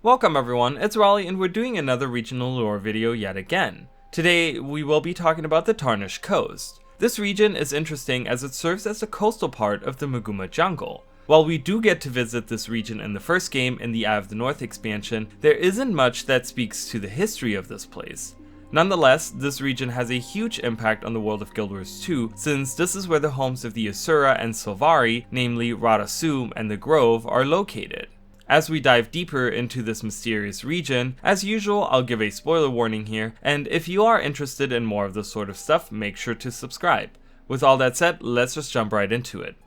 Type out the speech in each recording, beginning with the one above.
Welcome everyone, it's Raleigh and we're doing another regional lore video yet again. Today we will be talking about the Tarnished Coast. This region is interesting as it serves as the coastal part of the Moguma jungle. While we do get to visit this region in the first game in the Eye of the North expansion, there isn't much that speaks to the history of this place. Nonetheless, this region has a huge impact on the world of Guild Wars 2, since this is where the homes of the Asura and Sylvari, namely Radasum and the Grove, are located. As we dive deeper into this mysterious region, as usual I'll give a spoiler warning here, and if you are interested in more of this sort of stuff, make sure to subscribe. With all that said, let's just jump right into it.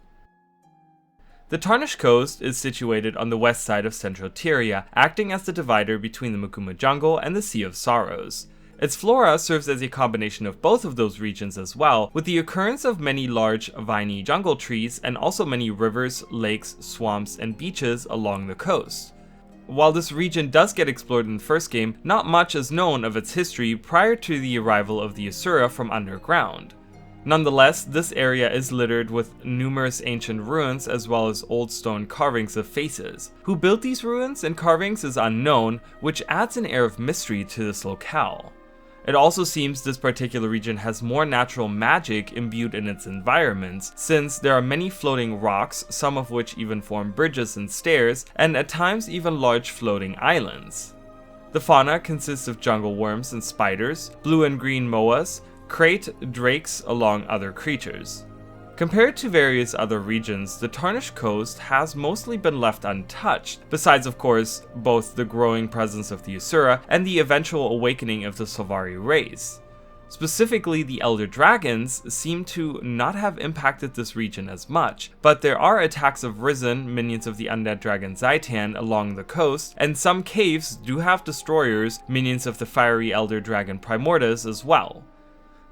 The Tarnished Coast is situated on the west side of Central Tyria, acting as the divider between the Moguma jungle and the Sea of Sorrows. Its flora serves as a combination of both of those regions as well, with the occurrence of many large viney jungle trees and also many rivers, lakes, swamps, and beaches along the coast. While this region does get explored in the first game, not much is known of its history prior to the arrival of the Asura from underground. Nonetheless, this area is littered with numerous ancient ruins as well as old stone carvings of faces. Who built these ruins and carvings is unknown, which adds an air of mystery to this locale. It also seems this particular region has more natural magic imbued in its environments, since there are many floating rocks, some of which even form bridges and stairs, and at times even large floating islands. The fauna consists of jungle worms and spiders, blue and green moas, crate drakes, along other creatures. Compared to various other regions, the Tarnished Coast has mostly been left untouched, besides of course both the growing presence of the Asura and the eventual awakening of the Sylvari race. Specifically, the Elder Dragons seem to not have impacted this region as much, but there are attacks of Ryzen, minions of the undead dragon Zaitan, along the coast, and some caves do have destroyers, minions of the fiery Elder Dragon Primordius as well.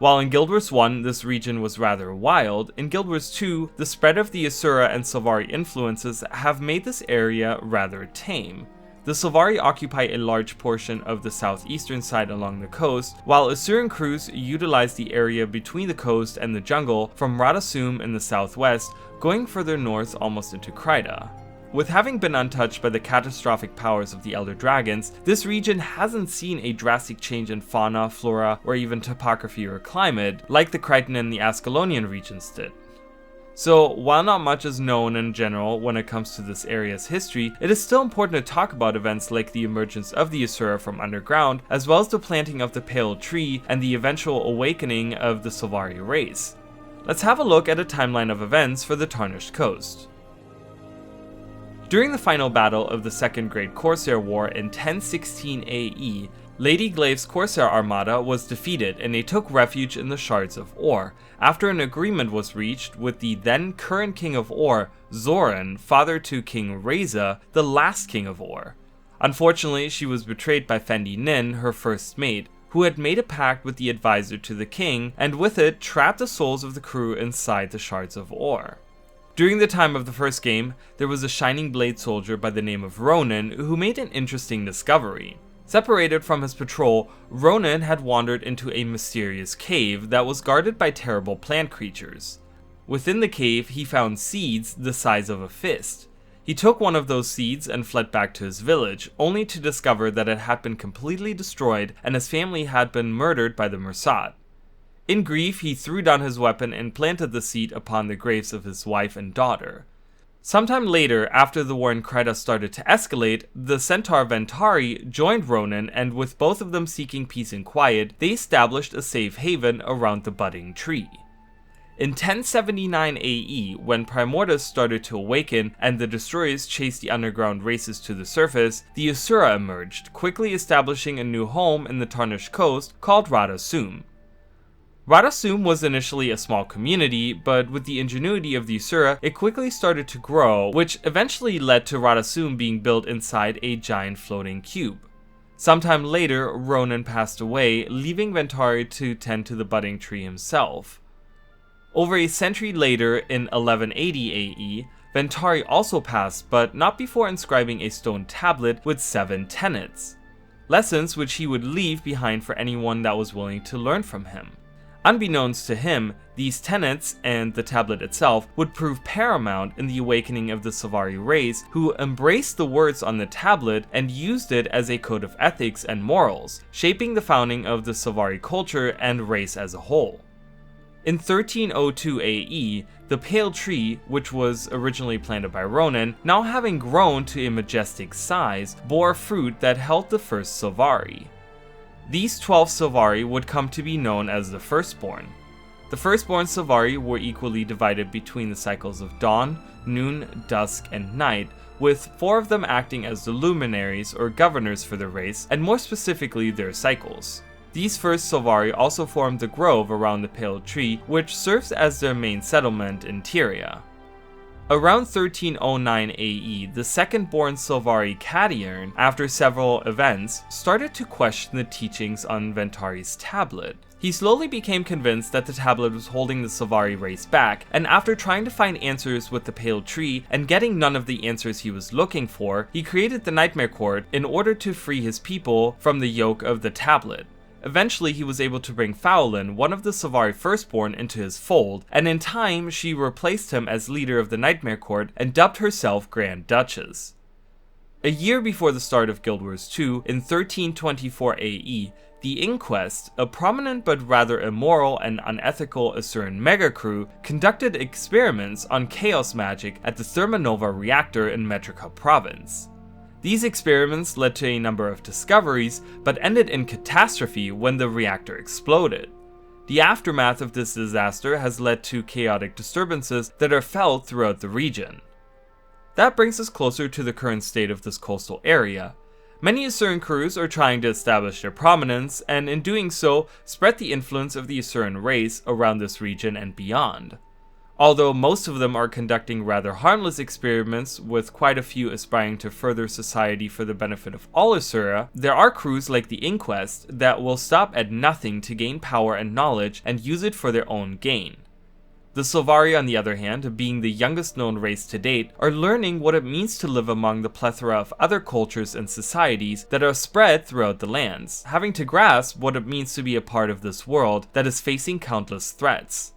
While in Guild Wars 1 this region was rather wild, in Guild Wars 2 the spread of the Asura and Sylvari influences have made this area rather tame. The Sylvari occupy a large portion of the southeastern side along the coast, while Asuran crews utilize the area between the coast and the jungle from Radasum in the southwest, going further north almost into Kryta. With having been untouched by the catastrophic powers of the Elder Dragons, this region hasn't seen a drastic change in fauna, flora, or even topography or climate, like the Krytan and the Ascalonian regions did. So, while not much is known in general when it comes to this area's history, it is still important to talk about events like the emergence of the Asura from underground, as well as the planting of the Pale Tree and the eventual awakening of the Sylvari race. Let's have a look at a timeline of events for the Tarnished Coast. During the final battle of the Second Great Corsair War in 1016 AE, Lady Glaive's Corsair armada was defeated and they took refuge in the Shards of Ore, after an agreement was reached with the then current King of Ore, Zoran, father to King Reza, the last King of Ore. Unfortunately, she was betrayed by Fendi Nin, her first mate, who had made a pact with the advisor to the king, and with it trapped the souls of the crew inside the Shards of Ore. During the time of the first game, there was a Shining Blade soldier by the name of Ronan who made an interesting discovery. Separated from his patrol, Ronan had wandered into a mysterious cave that was guarded by terrible plant creatures. Within the cave, he found seeds the size of a fist. He took one of those seeds and fled back to his village, only to discover that it had been completely destroyed and his family had been murdered by the Mursat. In grief, he threw down his weapon and planted the seed upon the graves of his wife and daughter. Sometime later, after the war in Kryta started to escalate, the centaur Ventari joined Ronan, and with both of them seeking peace and quiet, they established a safe haven around the budding tree. In 1079 AE, when Primordius started to awaken and the destroyers chased the underground races to the surface, the Asura emerged, quickly establishing a new home in the Tarnished Coast called Radasum. Radasum was initially a small community, but with the ingenuity of the Asura, it quickly started to grow, which eventually led to Radasum being built inside a giant floating cube. Sometime later, Ronan passed away, leaving Ventari to tend to the budding tree himself. Over a century later, in 1180 AE, Ventari also passed, but not before inscribing a stone tablet with 7 tenets, lessons which he would leave behind for anyone that was willing to learn from him. Unbeknownst to him, these tenets and the tablet itself would prove paramount in the awakening of the Sylvari race, who embraced the words on the tablet and used it as a code of ethics and morals, shaping the founding of the Sylvari culture and race as a whole. In 1302 AE, the pale tree, which was originally planted by Ronan, now having grown to a majestic size, bore fruit that held the first Sylvari. These 12 Sylvari would come to be known as the Firstborn. The Firstborn Sylvari were equally divided between the cycles of dawn, noon, dusk, and night, with 4 of them acting as the luminaries or governors for the race, and more specifically their cycles. These first Sylvari also formed the grove around the pale tree, which serves as their main settlement in Tyria. Around 1309 AE, the second-born Sylvari Cadiern, after several events, started to question the teachings on Ventari's tablet. He slowly became convinced that the tablet was holding the Sylvari race back, and after trying to find answers with the pale tree and getting none of the answers he was looking for, he created the Nightmare Court in order to free his people from the yoke of the tablet. Eventually, he was able to bring Faolin, one of the Sylvari Firstborn, into his fold, and in time, she replaced him as leader of the Nightmare Court and dubbed herself Grand Duchess. A year before the start of Guild Wars 2, in 1324 AE, the Inquest, a prominent but rather immoral and unethical Asuran megacrew, conducted experiments on chaos magic at the Thermonova reactor in Metrica province. These experiments led to a number of discoveries, but ended in catastrophe when the reactor exploded. The aftermath of this disaster has led to chaotic disturbances that are felt throughout the region. That brings us closer to the current state of this coastal area. Many Asuran crews are trying to establish their prominence, and in doing so, spread the influence of the Asuran race around this region and beyond. Although most of them are conducting rather harmless experiments, with quite a few aspiring to further society for the benefit of all Asura, there are crews like the Inquest that will stop at nothing to gain power and knowledge and use it for their own gain. The Sylvari, on the other hand, being the youngest known race to date, are learning what it means to live among the plethora of other cultures and societies that are spread throughout the lands, having to grasp what it means to be a part of this world that is facing countless threats.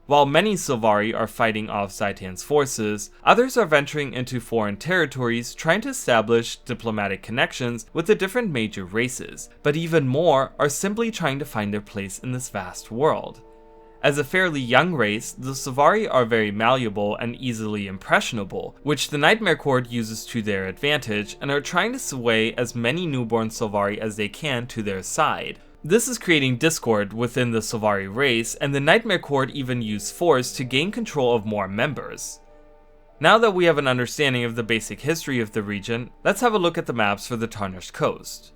While many Sylvari are fighting off Zaitan's forces, others are venturing into foreign territories trying to establish diplomatic connections with the different major races, but even more are simply trying to find their place in this vast world. As a fairly young race, the Sylvari are very malleable and easily impressionable, which the Nightmare Court uses to their advantage, and are trying to sway as many newborn Sylvari as they can to their side. This is creating discord within the Sylvari race, and the Nightmare Court even use force to gain control of more members. Now that we have an understanding of the basic history of the region, let's have a look at the maps for the Tarnished Coast.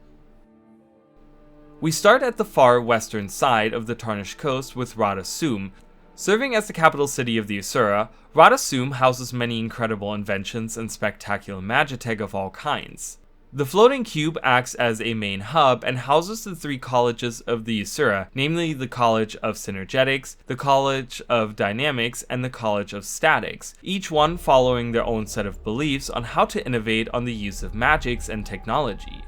We start at the far western side of the Tarnished Coast with Radasum. Serving as the capital city of the Asura, Radasum houses many incredible inventions and spectacular magitech of all kinds. The floating cube acts as a main hub and houses the 3 colleges of the Asura, namely the College of Synergetics, the College of Dynamics, and the College of Statics, each one following their own set of beliefs on how to innovate on the use of magics and technology.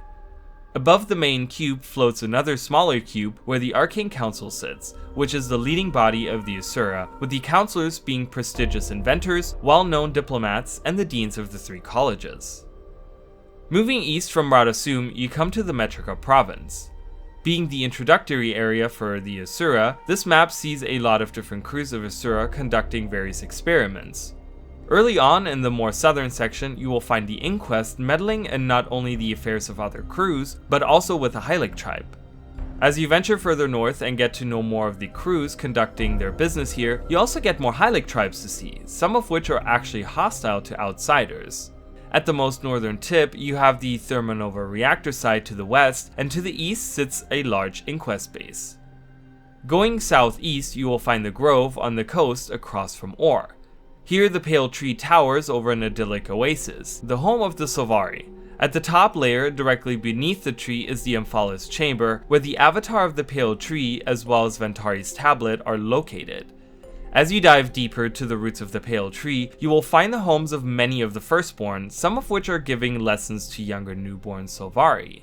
Above the main cube floats another smaller cube where the Arcane Council sits, which is the leading body of the Asura, with the counselors being prestigious inventors, well-known diplomats, and the deans of the 3 colleges. Moving east from Radasum, you come to the Metrica province. Being the introductory area for the Asura, this map sees a lot of different crews of Asura conducting various experiments. Early on in the more southern section, you will find the Inquest meddling in not only the affairs of other crews, but also with the Hylic tribe. As you venture further north and get to know more of the crews conducting their business here, you also get more Hylic tribes to see, some of which are actually hostile to outsiders. At the most northern tip, you have the Thermonova reactor side to the west, and to the east sits a large Inquest base. Going southeast, you will find the Grove on the coast across from Or. Here the Pale Tree towers over an idyllic oasis, the home of the Sylvari. At the top layer, directly beneath the tree, is the Omphale's chamber, where the avatar of the Pale Tree as well as Ventari's tablet are located. As you dive deeper to the roots of the Pale Tree, you will find the homes of many of the Firstborn, some of which are giving lessons to younger newborn Sylvari.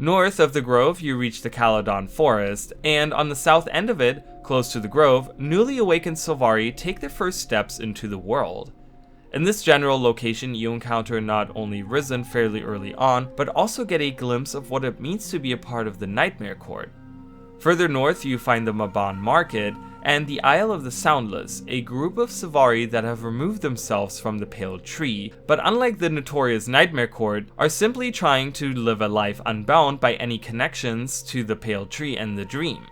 North of the grove, you reach the Caledon Forest, and on the south end of it, close to the grove, newly awakened Sylvari take their first steps into the world. In this general location, you encounter not only Ryzen fairly early on, but also get a glimpse of what it means to be a part of the Nightmare Court. Further north, you find the Maban Market, and the Isle of the Soundless, a group of Sylvari that have removed themselves from the Pale Tree, but unlike the notorious Nightmare Court, are simply trying to live a life unbound by any connections to the Pale Tree and the Dream.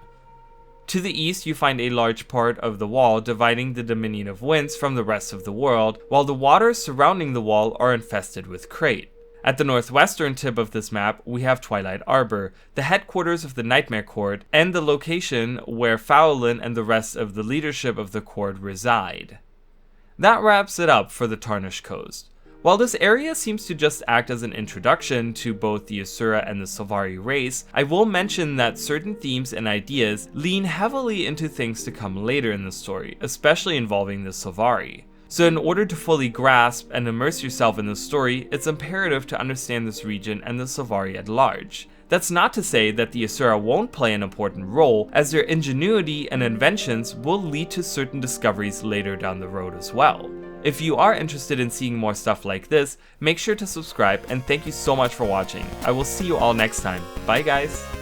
To the east, you find a large part of the wall dividing the Dominion of Winds from the rest of the world, while the waters surrounding the wall are infested with Crate. At the northwestern tip of this map, we have Twilight Arbor, the headquarters of the Nightmare Court, and the location where Fowlin and the rest of the leadership of the court reside. That wraps it up for the Tarnished Coast. While this area seems to just act as an introduction to both the Asura and the Sylvari race, I will mention that certain themes and ideas lean heavily into things to come later in the story, especially involving the Sylvari. So in order to fully grasp and immerse yourself in the story, it's imperative to understand this region and the Sylvari at large. That's not to say that the Asura won't play an important role, as their ingenuity and inventions will lead to certain discoveries later down the road as well. If you are interested in seeing more stuff like this, make sure to subscribe, and thank you so much for watching. I will see you all next time. Bye guys!